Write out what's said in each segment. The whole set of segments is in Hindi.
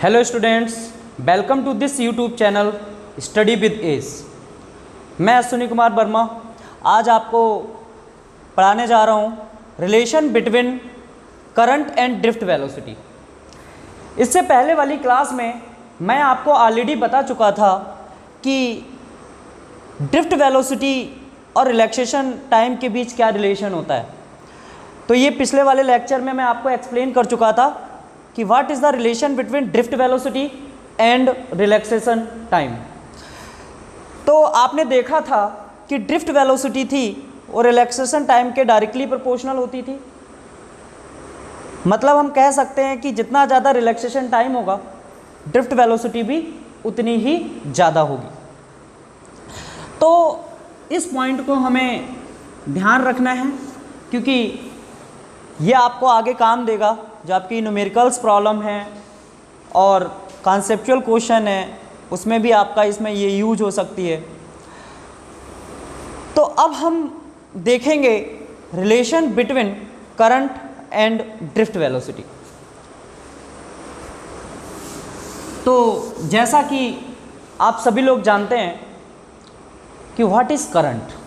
Hello students, welcome to this YouTube channel study with S. मैं अश्विनी कुमार वर्मा आज आपको पढ़ाने जा रहा हूँ relation between current and drift velocity. इससे पहले वाली क्लास में मैं आपको ऑलरेडी बता चुका था कि ड्रिफ्ट वेलोसिटी और रिलैक्सेशन टाइम के बीच क्या रिलेशन होता है। तो ये पिछले वाले लेक्चर में मैं आपको एक्सप्लेन कर चुका था कि what is the relation between drift velocity and relaxation time. तो आपने देखा था कि ड्रिफ्ट वेलोसिटी थी और रिलैक्सेशन टाइम के डायरेक्टली प्रोपोर्शनल होती थी। मतलब हम कह सकते हैं कि जितना ज़्यादा रिलैक्सेशन टाइम होगा ड्रिफ्ट वेलोसिटी भी उतनी ही ज़्यादा होगी। तो इस पॉइंट को हमें ध्यान रखना है क्योंकि ये आपको आगे काम देगा। जो आपकी न्यूमेरिकल्स प्रॉब्लम है और कॉन्सेप्चुअल क्वेश्चन है उसमें भी आपका इसमें ये यूज हो सकती है। तो अब हम देखेंगे relation between current and drift velocity. तो जैसा कि आप सभी लोग जानते हैं कि what is current.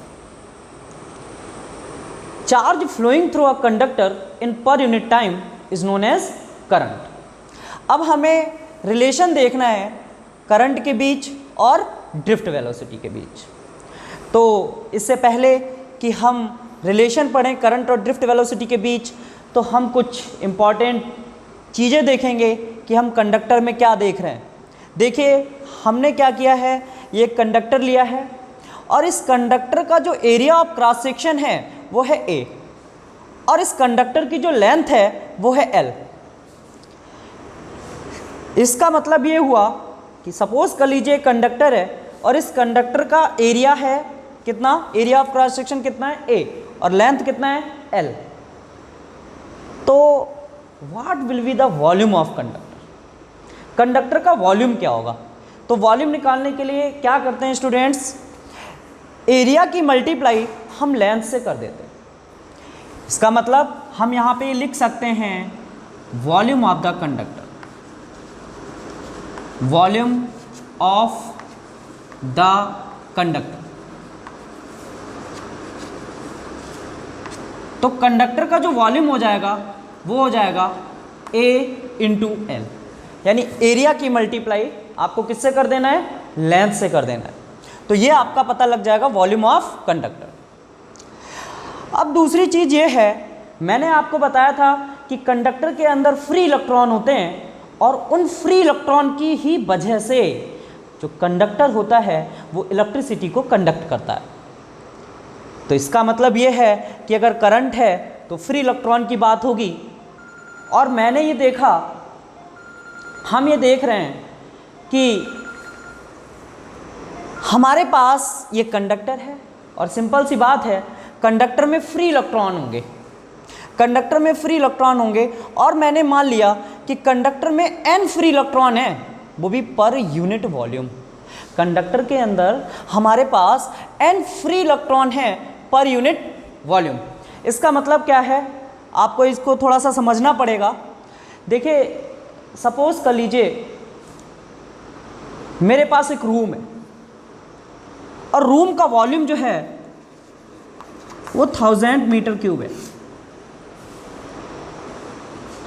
Charge flowing through a conductor in per unit time is known as current. अब हमें रिलेशन देखना है करंट के बीच और ड्रिफ्ट वेलोसिटी के बीच। तो इससे पहले कि हम रिलेशन पढ़ें करंट और ड्रिफ्ट वेलोसिटी के बीच, तो हम कुछ इम्पॉर्टेंट चीज़ें देखेंगे कि हम कंडक्टर में क्या देख रहे हैं। देखिए हमने क्या किया है, ये कंडक्टर लिया है और इस कंडक्टर का जो एरिया ऑफ क्रॉस सेक्शन है वो है A और इस कंडक्टर की जो लेंथ है वो है L। इसका मतलब ये हुआ कि सपोज कर लीजिए कंडक्टर है और इस कंडक्टर का एरिया है कितना, एरिया ऑफ क्रॉस सेक्शन कितना है A और लेंथ कितना है L। तो what will be the volume of conductor. Conductor का वॉल्यूम क्या होगा। तो वॉल्यूम निकालने के लिए क्या करते हैं स्टूडेंट्स, एरिया की मल्टीप्लाई हम लेंथ से कर देते हैं। इसका मतलब हम यहाँ पे लिख सकते हैं volume of the conductor, volume of the conductor. तो कंडक्टर का जो वॉल्यूम हो जाएगा वो हो जाएगा A इंटू L, यानी एरिया की मल्टीप्लाई आपको किससे कर देना है, लेंथ से कर देना है। तो ये आपका पता लग जाएगा वॉल्यूम ऑफ कंडक्टर। अब दूसरी चीज़ ये है, मैंने आपको बताया था कि कंडक्टर के अंदर फ्री इलेक्ट्रॉन होते हैं और उन फ्री इलेक्ट्रॉन की ही वजह से जो कंडक्टर होता है वो इलेक्ट्रिसिटी को कंडक्ट करता है। तो इसका मतलब ये है कि अगर करंट है तो फ्री इलेक्ट्रॉन की बात होगी। और मैंने ये देखा, हम ये देख रहे हैं कि हमारे पास ये कंडक्टर है और सिंपल सी बात है कंडक्टर में फ्री इलेक्ट्रॉन होंगे, कंडक्टर में फ्री इलेक्ट्रॉन होंगे और मैंने मान लिया कि कंडक्टर में n फ्री इलेक्ट्रॉन है, वो भी पर यूनिट वॉल्यूम। कंडक्टर के अंदर हमारे पास n फ्री इलेक्ट्रॉन है पर यूनिट वॉल्यूम। इसका मतलब क्या है, आपको इसको थोड़ा सा समझना पड़ेगा। देखिए सपोज कर लीजिए मेरे पास एक रूम है और रूम का वॉल्यूम जो है वो 1000 मीटर क्यूब है।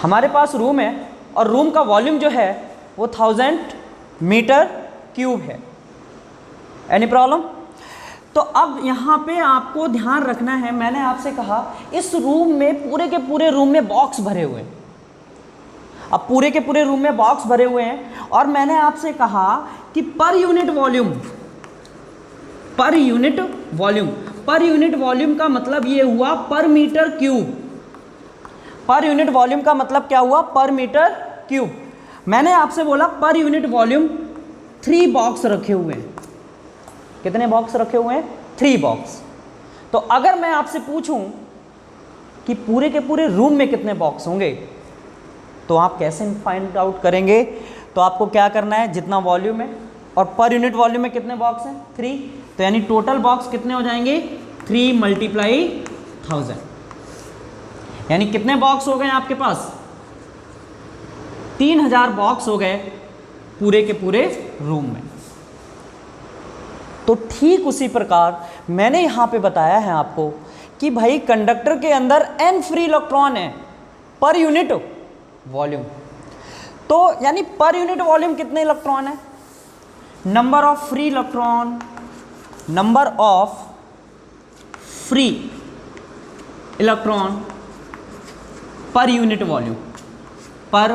हमारे पास रूम है और रूम का वॉल्यूम जो है वो 1000 मीटर क्यूब है। Any problem. तो अब यहाँ पे आपको ध्यान रखना है, मैंने आपसे कहा इस रूम में पूरे के पूरे रूम में बॉक्स भरे हुए हैं। अब पूरे के पूरे रूम में बॉक्स भरे हुए हैं और मैंने आपसे कहा कि per unit volume, per unit volume, per unit volume का मतलब ये हुआ per metre cube. Per unit volume का मतलब क्या हुआ, पर मीटर क्यूब। मैंने आपसे बोला पर यूनिट वॉल्यूम 3 बॉक्स रखे हुए हैं। कितने बॉक्स रखे हुए हैं, 3 बॉक्स। तो अगर मैं आपसे पूछूं कि पूरे के पूरे रूम में कितने बॉक्स होंगे तो आप कैसे फाइंड आउट करेंगे। तो आपको क्या करना है, जितना वॉल्यूम है और पर यूनिट वॉल्यूम में कितने बॉक्स हैं, 3। तो यानी टोटल बॉक्स कितने हो जाएंगे, 3 मल्टीप्लाई 1000, यानी कितने बॉक्स हो गए आपके पास, 3000 बॉक्स हो गए पूरे के पूरे रूम में। तो ठीक उसी प्रकार मैंने यहाँ पे बताया है आपको कि भाई कंडक्टर के अंदर n फ्री इलेक्ट्रॉन है पर यूनिट वॉल्यूम। तो यानी पर यूनिट वॉल्यूम कितने इलेक्ट्रॉन है? Number of free electron, number of free electron पर unit volume, per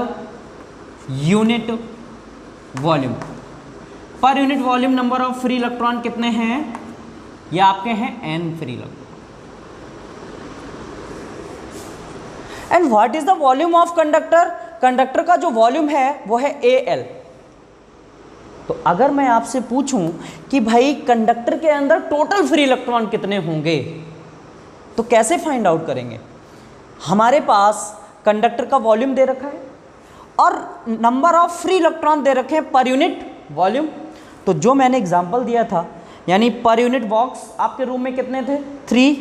unit volume. Per unit volume number of free electron कितने हैं? ये आपके हैं n free electron. And what is the volume of conductor? Conductor का जो वॉल्यूम है वो है Al। तो अगर मैं आपसे पूछूं कि भाई कंडक्टर के अंदर टोटल फ्री इलेक्ट्रॉन कितने होंगे तो कैसे फाइंड आउट करेंगे? हमारे पास कंडक्टर का वॉल्यूम दे रखा है और नंबर ऑफ फ्री इलेक्ट्रॉन दे रखे हैं पर यूनिट वॉल्यूम। तो जो मैंने एग्जांपल दिया था, यानी पर यूनिट बॉक्स आपके रूम में कितने थे? 3।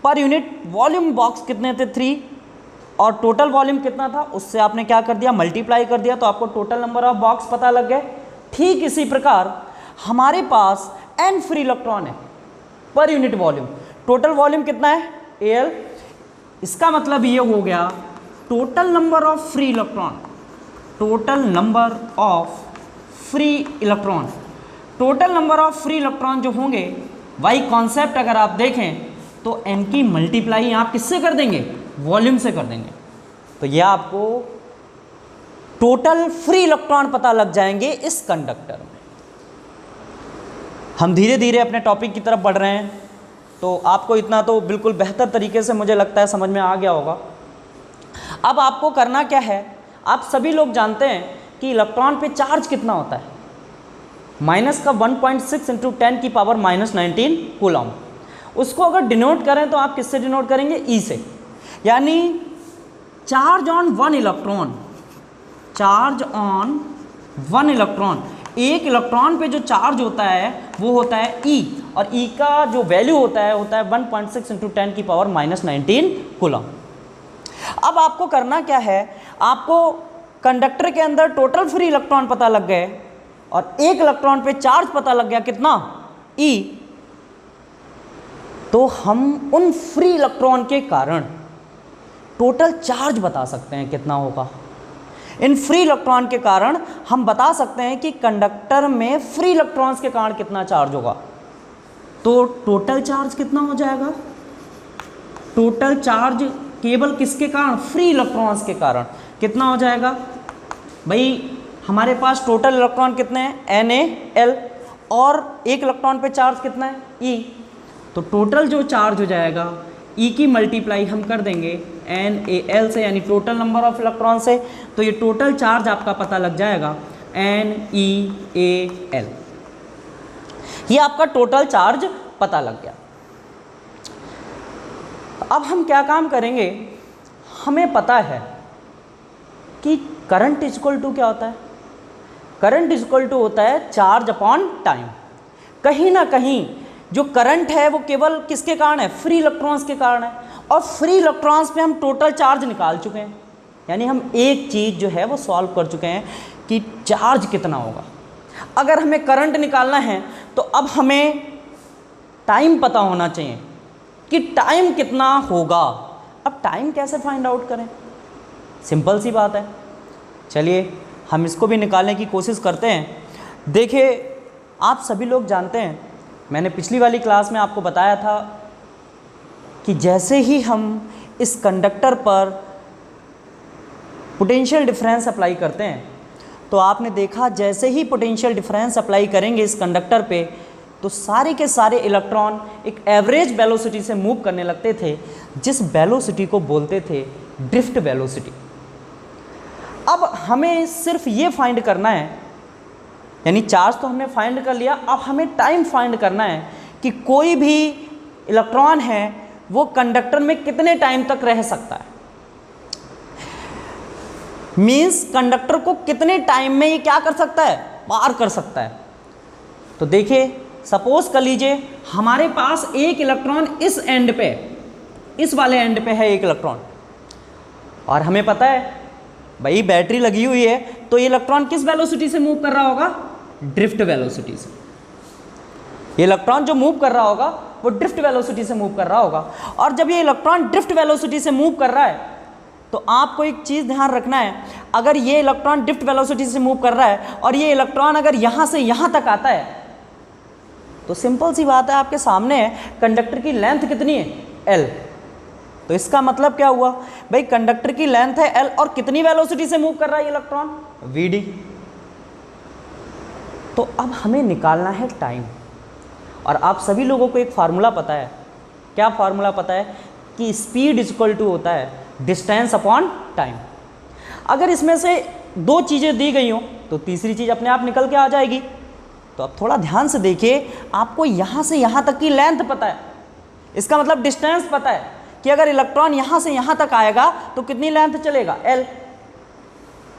पर यूनिट वॉल्यूम बॉक्स कितने थे? 3। और टोटल वॉल्यूम कितना था उससे आपने क्या कर दिया? मल्टीप्लाई कर दिया, तो आपको टोटल नंबर ऑफ बॉक्स पता लग गए। ठीक इसी प्रकार हमारे पास n फ्री इलेक्ट्रॉन है पर यूनिट वॉल्यूम। टोटल वॉल्यूम कितना है? Al। इसका मतलब ये हो गया total number of free electron, total number of free electron, total number of free electron जो होंगे, वही कॉन्सेप्ट अगर आप देखें तो n की मल्टीप्लाई आप किससे कर देंगे? वॉल्यूम से कर देंगे। तो यह आपको टोटल फ्री इलेक्ट्रॉन पता लग जाएंगे इस कंडक्टर में। हम धीरे धीरे अपने टॉपिक की तरफ बढ़ रहे हैं, तो आपको इतना तो बिल्कुल बेहतर तरीके से मुझे लगता है समझ में आ गया होगा। अब आपको करना क्या है? आप सभी लोग जानते हैं कि इलेक्ट्रॉन पे चार्ज कितना होता है? माइनस का 1.6 इंटू 10 की पावर -19 कूलम। उसको अगर डिनोट करें तो आप किससे डिनोट करेंगे? ई से। यानी charge on 1 electron, charge on 1 electron, एक इलेक्ट्रॉन पे जो चार्ज होता है वो होता है E, और E का जो वैल्यू होता है 1.6 इंटू 10 की पावर -19 कूलम। अब आपको करना क्या है? आपको कंडक्टर के अंदर टोटल फ्री इलेक्ट्रॉन पता लग गए और एक इलेक्ट्रॉन पे चार्ज पता लग गया कितना? E। तो हम उन फ्री इलेक्ट्रॉन के कारण टोटल चार्ज बता सकते हैं कितना होगा। इन फ्री इलेक्ट्रॉन के कारण हम बता सकते हैं कि कंडक्टर में फ्री इलेक्ट्रॉन्स के कारण कितना चार्ज होगा। तो टोटल चार्ज कितना हो जाएगा? टोटल चार्ज केवल किसके कारण? फ्री इलेक्ट्रॉन्स के कारण कितना हो जाएगा? भाई हमारे पास टोटल इलेक्ट्रॉन कितने हैं? NaL, और एक इलेक्ट्रॉन पे चार्ज कितना है? E। तो टोटल जो चार्ज हो जाएगा E की मल्टीप्लाई हम कर देंगे NaL से, यानी टोटल नंबर ऑफ इलेक्ट्रॉन से। तो ये टोटल चार्ज आपका पता लग जाएगा NeAl। ये आपका टोटल चार्ज पता लग गया। अब हम क्या काम करेंगे? हमें पता है कि करंट इक्वल टू क्या होता है? करंट इक्वल टू होता है चार्ज अपॉन टाइम। कहीं ना कहीं जो करंट है वो केवल किसके कारण है? फ्री इलेक्ट्रॉन्स के कारण है। और फ्री इलेक्ट्रॉन्स पे हम टोटल चार्ज निकाल चुके हैं, यानी हम एक चीज़ जो है वो सॉल्व कर चुके हैं कि चार्ज कितना होगा। अगर हमें करंट निकालना है तो अब हमें टाइम पता होना चाहिए कि टाइम कितना होगा। अब टाइम कैसे फाइंड आउट करें? सिंपल सी बात है, चलिए हम इसको भी निकालने की कोशिश करते हैं। देखिए आप सभी लोग जानते हैं, मैंने पिछली वाली क्लास में आपको बताया था कि जैसे ही हम इस कंडक्टर पर पोटेंशियल डिफरेंस अप्लाई करते हैं तो आपने देखा जैसे ही पोटेंशियल डिफरेंस अप्लाई करेंगे इस कंडक्टर पे तो सारे के सारे इलेक्ट्रॉन एक एवरेज वेलोसिटी से मूव करने लगते थे, जिस वेलोसिटी को बोलते थे ड्रिफ्ट वेलोसिटी। अब हमें सिर्फ ये फाइंड करना है, यानी चार्ज तो हमने फाइंड कर लिया, अब हमें टाइम फाइंड करना है कि कोई भी इलेक्ट्रॉन है वो कंडक्टर में कितने टाइम तक रह सकता है। मींस कंडक्टर को कितने टाइम में ये क्या कर सकता है? पार कर सकता है। तो देखिए सपोज कर लीजिए हमारे पास एक इलेक्ट्रॉन इस एंड पे, इस वाले एंड पे है एक इलेक्ट्रॉन, और हमें पता है भाई बैटरी लगी हुई है तो ये इलेक्ट्रॉन किस वेलोसिटी से मूव कर रहा होगा? ड्रिफ्ट वेलोसिटी से। ये इलेक्ट्रॉन जो मूव कर रहा होगा वो ड्रिफ्ट वेलोसिटी से मूव कर रहा होगा। और जब ये इलेक्ट्रॉन ड्रिफ्ट वेलोसिटी से मूव कर रहा है तो आपको एक चीज़ ध्यान रखना है, अगर ये इलेक्ट्रॉन ड्रिफ्ट वेलोसिटी से मूव कर रहा है और ये इलेक्ट्रॉन अगर यहाँ से यहाँ तक आता है तो सिंपल सी बात है, आपके सामने है कंडक्टर की लेंथ कितनी है? L। तो इसका मतलब क्या हुआ भाई, कंडक्टर की लेंथ है L और कितनी वेलोसिटी से मूव कर रहा है इलेक्ट्रॉन? Vd। तो अब हमें निकालना है टाइम। और आप सभी लोगों को एक फार्मूला पता है। क्या फार्मूला पता है? कि स्पीड इज इक्वल टू होता है डिस्टेंस अपॉन टाइम। अगर इसमें से दो चीज़ें दी गई हो तो तीसरी चीज़ अपने आप निकल के आ जाएगी। तो अब थोड़ा ध्यान से देखिए, आपको यहाँ से यहाँ तक की लेंथ पता है, इसका मतलब डिस्टेंस पता है कि अगर इलेक्ट्रॉन यहाँ से यहाँ तक आएगा तो कितनी लेंथ चलेगा? L।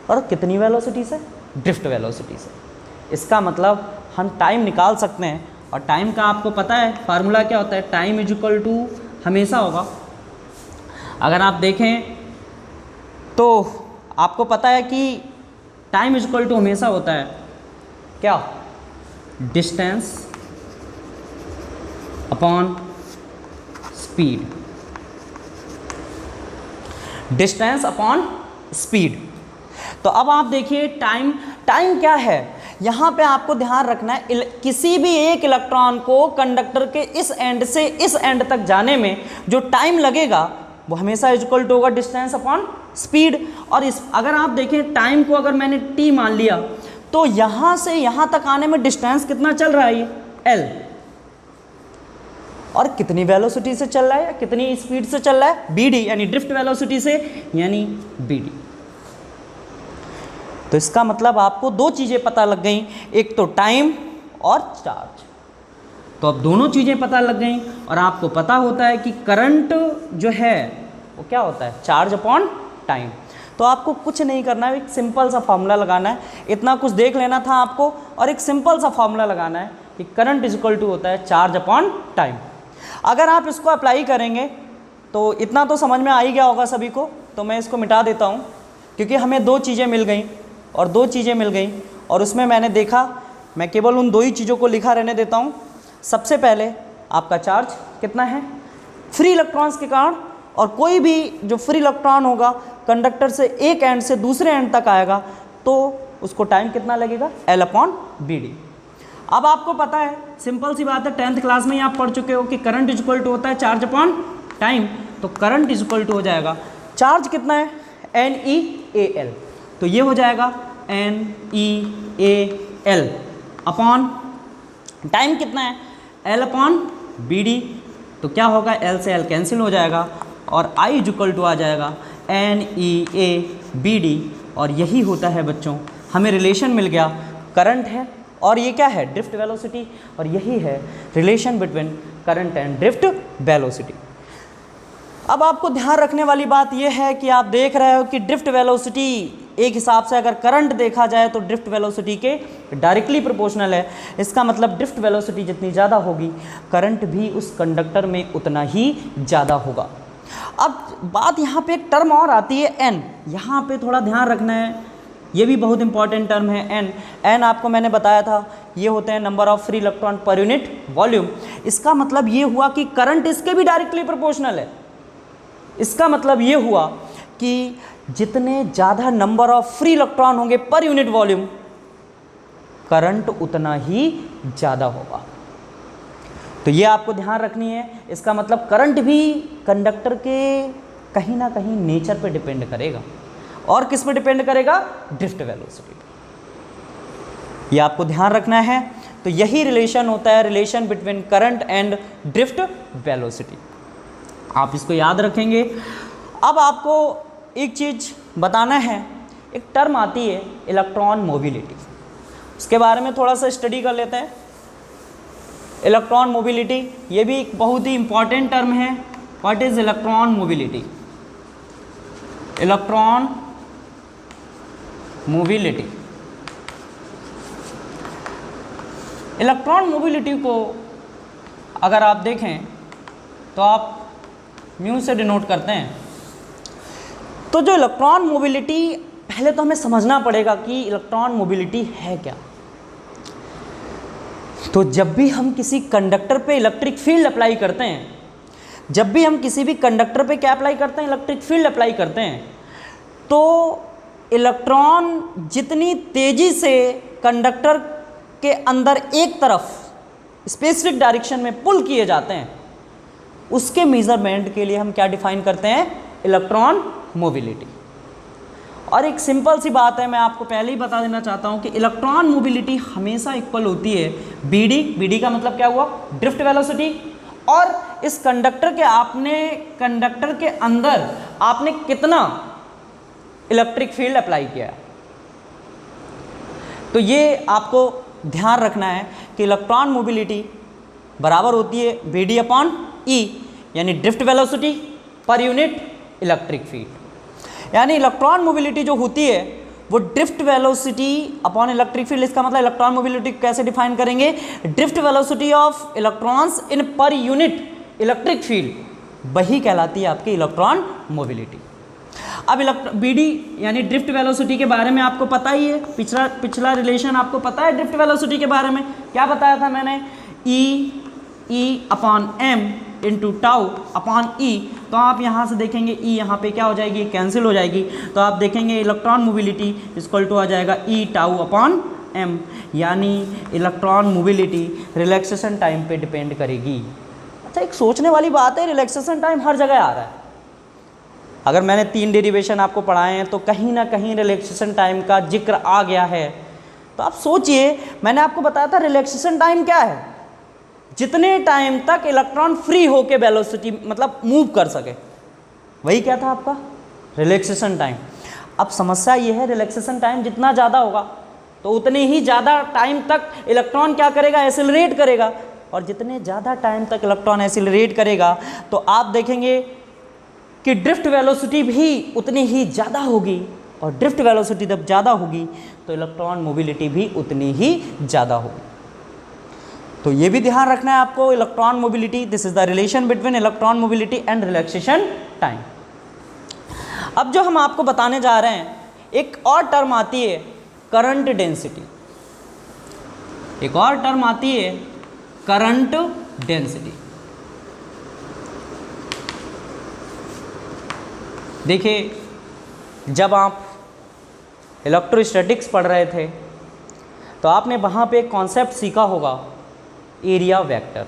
और कितनी वेलोसिटी से? ड्रिफ्ट वेलोसिटी से। इसका मतलब हम टाइम निकाल सकते हैं। और टाइम का आपको पता है फार्मूला क्या होता है? टाइम इज इक्वल टू हमेशा होगा, अगर आप देखें तो आपको पता है कि टाइम इज इक्वल टू हमेशा होता है क्या? Distance upon speed. Distance upon speed. तो अब आप देखिए टाइम क्या है, यहाँ पे आपको ध्यान रखना है, किसी भी एक इलेक्ट्रॉन को कंडक्टर के इस एंड से इस एंड तक जाने में जो टाइम लगेगा वो हमेशा इक्वल टू होगा डिस्टेंस अपॉन स्पीड। और इस अगर आप देखें टाइम को अगर मैंने t मान लिया तो यहाँ से यहाँ तक आने में डिस्टेंस कितना चल रहा है? ये L। और कितनी वेलोसिटी से चल रहा है या कितनी स्पीड से चल रहा है? Bd, यानी ड्रिफ्ट वेलोसिटी से, यानी Bd। तो इसका मतलब आपको दो चीज़ें पता लग गई, एक तो टाइम और चार्ज। तो अब दोनों चीज़ें पता लग गई और आपको पता होता है कि करंट जो है वो क्या होता है? Charge upon time. तो आपको कुछ नहीं करना है, एक सिंपल सा फॉर्मूला लगाना है। इतना कुछ देख लेना था आपको और एक सिंपल सा फॉर्मूला लगाना है कि करंट इज इक्वल टू होता है चार्ज अपॉन टाइम। अगर आप इसको अप्लाई करेंगे तो इतना तो समझ में आ ही गया होगा सभी को। तो मैं इसको मिटा देता हूँ क्योंकि हमें दो चीज़ें मिल गई और दो चीज़ें मिल गई और उसमें मैंने देखा, मैं केवल उन दो ही चीज़ों को लिखा रहने देता हूँ। सबसे पहले आपका चार्ज कितना है फ्री इलेक्ट्रॉन्स के कारण, और कोई भी जो फ्री इलेक्ट्रॉन होगा कंडक्टर से एक एंड से दूसरे एंड तक आएगा तो उसको टाइम कितना लगेगा? L/Bd। अब आपको पता है, सिंपल सी बात है, 10th क्लास में ही आप पढ़ चुके हो कि करंट इज इक्वल टू होता है चार्ज अपॉन टाइम। तो करंट इज इक्वल टू हो जाएगा, चार्ज कितना है? NeAl। तो ये हो जाएगा NeAl अपॉन टाइम कितना है? L/Bd। तो क्या होगा? L से L कैंसिल हो जाएगा और I इज इक्वल टू आ जाएगा NeABd। और यही होता है बच्चों, हमें रिलेशन मिल गया, करंट है और ये क्या है? Drift velocity. और यही है relation between current and drift velocity. अब आपको ध्यान रखने वाली बात यह है कि आप देख रहे हो कि ड्रिफ्ट वेलोसिटी एक हिसाब से अगर करंट देखा जाए तो ड्रिफ्ट वेलोसिटी के डायरेक्टली प्रोपोर्शनल है। इसका मतलब ड्रिफ्ट वेलोसिटी जितनी ज़्यादा होगी करंट भी उस कंडक्टर में उतना ही ज़्यादा होगा। अब बात यहाँ पे एक टर्म और आती है n। यहाँ पे थोड़ा ध्यान रखना है, ये भी बहुत इंपॉर्टेंट टर्म है n। n आपको मैंने बताया था ये होते हैं नंबर ऑफ फ्री इलेक्ट्रॉन पर यूनिट वॉल्यूम। इसका मतलब ये हुआ कि करंट इसके भी डायरेक्टली प्रोपोर्शनल है। इसका मतलब ये हुआ कि जितने ज़्यादा नंबर ऑफ फ्री इलेक्ट्रॉन होंगे पर यूनिट वॉल्यूम करंट उतना ही ज़्यादा होगा। तो ये आपको ध्यान रखनी है। इसका मतलब करंट भी कंडक्टर के कहीं ना कहीं नेचर पे डिपेंड करेगा। और किस पे डिपेंड करेगा? ड्रिफ्ट वेलोसिटी पे। ये आपको ध्यान रखना है। तो यही रिलेशन होता है, relation between current and drift velocity. आप इसको याद रखेंगे। अब आपको एक चीज़ बताना है, एक टर्म आती है इलेक्ट्रॉन मोबिलिटी, उसके बारे में थोड़ा सा स्टडी कर लेते हैं। इलेक्ट्रॉन मोबिलिटी ये भी एक बहुत ही इंपॉर्टेंट टर्म है। What is electron mobility? Electron mobility, electron mobility को अगर आप देखें तो आप म्यू से डिनोट करते हैं। तो जो इलेक्ट्रॉन मोबिलिटी पहले तो हमें समझना पड़ेगा कि इलेक्ट्रॉन मोबिलिटी है क्या। तो जब भी हम किसी कंडक्टर पे इलेक्ट्रिक फील्ड अप्लाई करते हैं, जब भी हम किसी भी कंडक्टर पे क्या अप्लाई करते हैं, इलेक्ट्रिक फील्ड अप्लाई करते हैं, तो इलेक्ट्रॉन जितनी तेजी से कंडक्टर के अंदर एक तरफ स्पेसिफिक डायरेक्शन में पुल किए जाते हैं, उसके मेजरमेंट के लिए हम क्या डिफाइन करते हैं, इलेक्ट्रॉन मोबिलिटी। और एक सिंपल सी बात है, मैं आपको पहले ही बता देना चाहता हूं कि इलेक्ट्रॉन मोबिलिटी हमेशा इक्वल होती है BD का मतलब क्या हुआ, ड्रिफ्ट वेलोसिटी, और इस कंडक्टर के अंदर आपने कितना इलेक्ट्रिक फील्ड अप्लाई किया है। तो ये आपको ध्यान रखना है कि इलेक्ट्रॉन मोबिलिटी बराबर होती है BD/E, यानी drift velocity per unit electric field. यानी इलेक्ट्रॉन मोबिलिटी जो होती है वो drift velocity upon electric field. इसका मतलब इलेक्ट्रॉन मोबिलिटी कैसे डिफाइन करेंगे, drift velocity of electrons in per unit electric field, वही कहलाती है आपकी इलेक्ट्रॉन मोबिलिटी। अब BD यानी ड्रिफ्ट वेलोसिटी के बारे में आपको पता ही है, पिछला रिलेशन आपको पता है ड्रिफ्ट वेलोसिटी के बारे में। क्या बताया था मैंने, E/m into tau upon E। तो आप यहाँ से देखेंगे E यहाँ पे क्या हो जाएगी, कैंसिल हो जाएगी। तो आप देखेंगे इलेक्ट्रॉन मोबिलिटी इक्वल टू आ जाएगा E/τ/m, यानी इलेक्ट्रॉन मोबिलिटी रिलैक्सेशन टाइम पे डिपेंड करेगी। अच्छा, एक सोचने वाली बात है, रिलैक्सेशन टाइम हर जगह आ रहा है। अगर मैंने 3 डेरिवेशन आपको पढ़ाए हैं तो कहीं ना कहीं रिलैक्सेशन टाइम का जिक्र आ गया है। तो आप सोचिए, मैंने आपको बताया था रिलैक्सेशन टाइम क्या है, जितने टाइम तक इलेक्ट्रॉन फ्री होके वेलोसिटी मतलब मूव कर सके, वही क्या था आपका रिलैक्सेशन टाइम। अब समस्या ये है, रिलैक्सेशन टाइम जितना ज़्यादा होगा तो उतने ही ज़्यादा टाइम तक इलेक्ट्रॉन क्या करेगा, एसिलरेट करेगा। और जितने ज़्यादा टाइम तक इलेक्ट्रॉन एसिलरेट करेगा तो आप देखेंगे कि ड्रिफ्ट वेलोसिटी भी उतनी ही ज़्यादा होगी, और ड्रिफ्ट वेलोसिटी जब ज़्यादा होगी तो इलेक्ट्रॉन मोबिलिटी भी उतनी ही ज़्यादा होगी। तो ये भी ध्यान रखना है आपको, electron mobility, this is the relation between electron mobility and relaxation time. अब जो हम आपको बताने जा रहे हैं, एक और टर्म आती है करंट डेंसिटी, एक और टर्म आती है करंट डेंसिटी। देखिए, जब आप इलेक्ट्रोस्टैटिक्स पढ़ रहे थे तो आपने वहाँ पे एक कॉन्सेप्ट सीखा होगा, एरिया वेक्टर।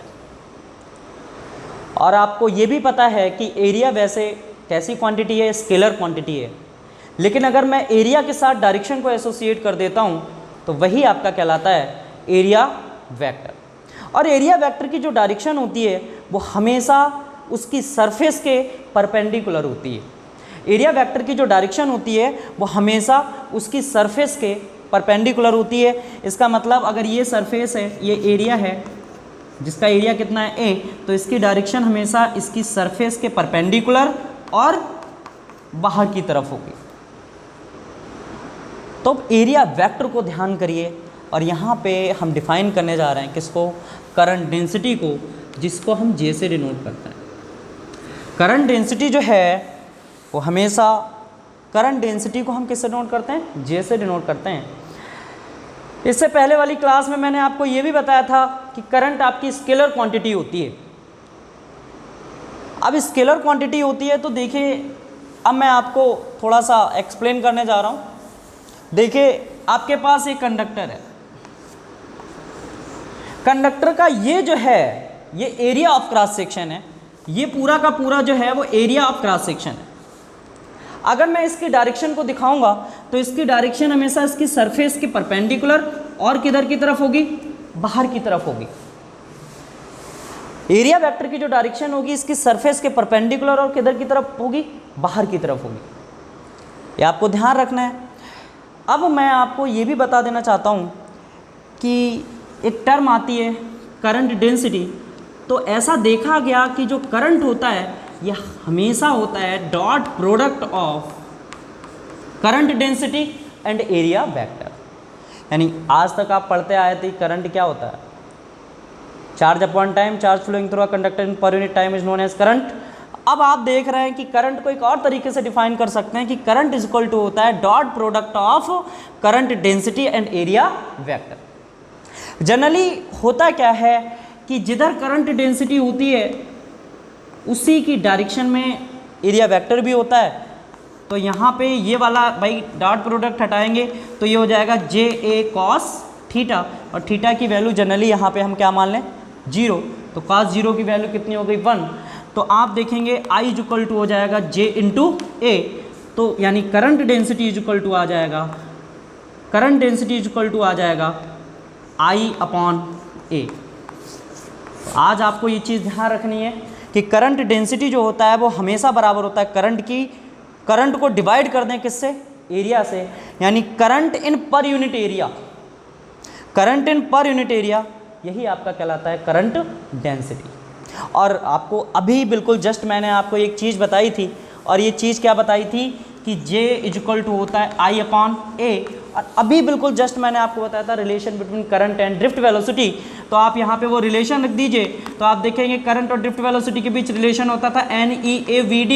और आपको ये भी पता है कि एरिया वैसे कैसी क्वांटिटी है, स्केलर क्वांटिटी है। लेकिन अगर मैं एरिया के साथ डायरेक्शन को एसोसिएट कर देता हूँ तो वही आपका कहलाता है एरिया वेक्टर। और एरिया वेक्टर की जो डायरेक्शन होती है वो हमेशा उसकी सरफेस के परपेंडिकुलर होती है। एरिया वेक्टर की जो डायरेक्शन होती है वो हमेशा उसकी सरफेस के परपेंडिकुलर होती है। इसका मतलब अगर ये सरफेस है, ये एरिया है जिसका एरिया कितना है A, तो इसकी डायरेक्शन हमेशा इसकी सरफेस के परपेंडिकुलर और बाहर की तरफ होगी। तो एरिया वेक्टर को ध्यान करिए, और यहाँ पे हम डिफाइन करने जा रहे हैं किसको, करंट डेंसिटी को, जिसको हम J से डिनोट करते हैं। करंट डेंसिटी जो है वो हमेशा, करंट डेंसिटी को हम किससे डिनोट करते हैं, J से डिनोट करते हैं। इससे पहले वाली क्लास में मैंने आपको ये भी बताया था कि करंट आपकी स्केलर क्वांटिटी होती है। अब स्केलर क्वांटिटी होती है तो देखिए, अब मैं आपको थोड़ा सा एक्सप्लेन करने जा रहा हूँ। देखिए, आपके पास एक कंडक्टर है, कंडक्टर का ये जो है ये एरिया ऑफ क्रॉस सेक्शन है, ये पूरा का पूरा जो है वो एरिया ऑफ क्रॉस सेक्शन है। अगर मैं इसकी डायरेक्शन को दिखाऊंगा तो इसकी डायरेक्शन हमेशा इसकी सरफेस के परपेंडिकुलर और किधर की तरफ होगी, बाहर की तरफ होगी। एरिया वेक्टर की जो डायरेक्शन होगी इसकी सरफेस के परपेंडिकुलर और किधर की तरफ होगी, बाहर की तरफ होगी। ये आपको ध्यान रखना है। अब मैं आपको ये भी बता देना चाहता हूँ कि एक टर्म आती है करंट डेंसिटी। तो ऐसा देखा गया कि जो करंट होता है यह हमेशा होता है dot product of current density and area vector. यानी आज तक आप पढ़ते आए थे करंट क्या होता है, charge upon time, charge flowing through a conductor in per unit time is known as current. अब आप देख रहे हैं कि करंट को एक और तरीके से डिफाइन कर सकते हैं कि करंट इज इक्वल टू होता है dot product of current density and area vector. Generally होता क्या है कि जिधर करंट डेंसिटी होती है उसी की डायरेक्शन में एरिया वेक्टर भी होता है। तो यहाँ पे ये वाला भाई डॉट प्रोडक्ट हटाएंगे तो ये हो जाएगा जे ए कॉस थीटा, और थीटा की वैल्यू जनरली यहाँ पे हम क्या मान लें 0, तो कॉस 0 की वैल्यू कितनी हो गई 1। तो आप देखेंगे आई इज इक्वल टू हो जाएगा जे इंटू ए, तो यानी current density is equal to आ जाएगा, current density is equal to आ जाएगा आई अपॉन ए। आज आपको ये चीज़ ध्यान रखनी है कि करंट डेंसिटी जो होता है वो हमेशा बराबर होता है करंट को डिवाइड कर दें किससे, एरिया से, यानी current in per unit area, current in per unit area, यही आपका कहलाता है करंट डेंसिटी। और आपको अभी बिल्कुल जस्ट मैंने आपको एक चीज़ बताई थी, और ये चीज़ क्या बताई थी कि J इज इक्वल टू होता है I अपॉन ए, और अभी बिल्कुल जस्ट मैंने आपको बताया था relation between current and drift velocity. तो आप यहाँ पे वो रिलेशन रख दीजिए, तो आप देखेंगे करंट और ड्रिफ्ट वेलोसिटी के बीच रिलेशन होता था NEAVD,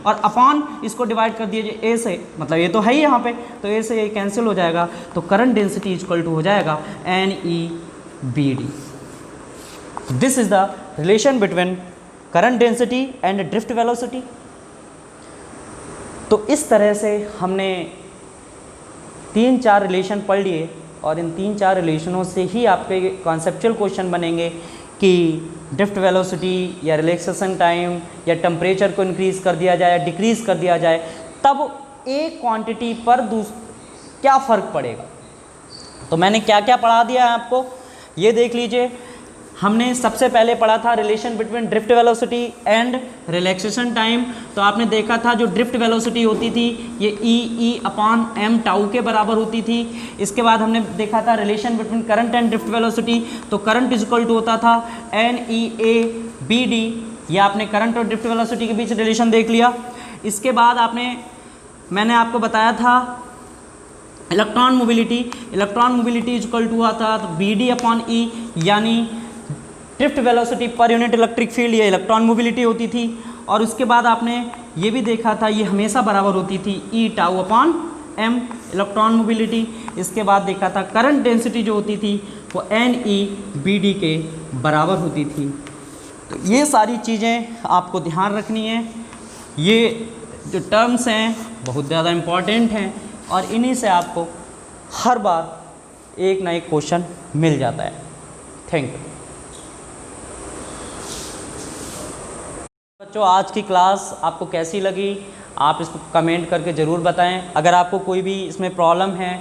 और अपॉन इसको डिवाइड कर दीजिए ए से, मतलब ये तो है ही यहाँ पे, तो ए से ये कैंसिल हो जाएगा, तो current density is equal to हो जाएगा NEBD। This is the relation between current density and drift velocity. तो इस तरह से हमने 3-4 रिलेशन पढ़ लिए, और इन 3-4 रिलेशनों से ही आपके कॉन्सेप्चुअल क्वेश्चन बनेंगे कि ड्रिफ्ट वेलोसिटी या रिलैक्सेशन टाइम या टेम्परेचर को इंक्रीज़ कर दिया जाए या डिक्रीज़ कर दिया जाए, तब एक क्वांटिटी पर क्या फ़र्क पड़ेगा। तो मैंने क्या क्या पढ़ा दिया है आपको, ये देख लीजिए। हमने सबसे पहले पढ़ा था relation between drift velocity and relaxation time. तो आपने देखा था जो ड्रिफ्ट वेलोसिटी होती थी ये ई अपॉन एम टाउ के बराबर होती थी। इसके बाद हमने देखा था relation between current and drift velocity, तो करंट इज इक्वल टू होता था NEABD। ये आपने करंट और ड्रिफ्ट वेलोसिटी के बीच रिलेशन देख लिया। इसके बाद मैंने आपको बताया था electron mobility is equal to आता था BD अपॉन E, यानी drift velocity per unit electric field ये इलेक्ट्रॉन मोबिलिटी होती थी। और उसके बाद आपने ये भी देखा था ये हमेशा बराबर होती थी E tau upon M, electron mobility. इसके बाद देखा था करंट डेंसिटी जो होती थी वो NEBD के बराबर होती थी। तो ये सारी चीज़ें आपको ध्यान रखनी है, ये जो टर्म्स हैं बहुत ज़्यादा इम्पॉर्टेंट हैं, और इन्हीं से आपको हर बार एक ना एक क्वेश्चन मिल जाता है। थैंक यू बच्चों। आज की क्लास आपको कैसी लगी आप इसको कमेंट करके ज़रूर बताएं। अगर आपको कोई भी इसमें प्रॉब्लम है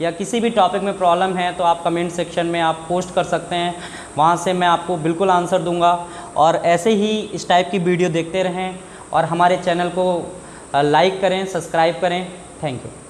या किसी भी टॉपिक में प्रॉब्लम है तो आप कमेंट सेक्शन में आप पोस्ट कर सकते हैं, वहाँ से मैं आपको बिल्कुल आंसर दूंगा। और ऐसे ही इस टाइप की वीडियो देखते रहें और हमारे चैनल को लाइक करें, सब्सक्राइब करें। Thank you.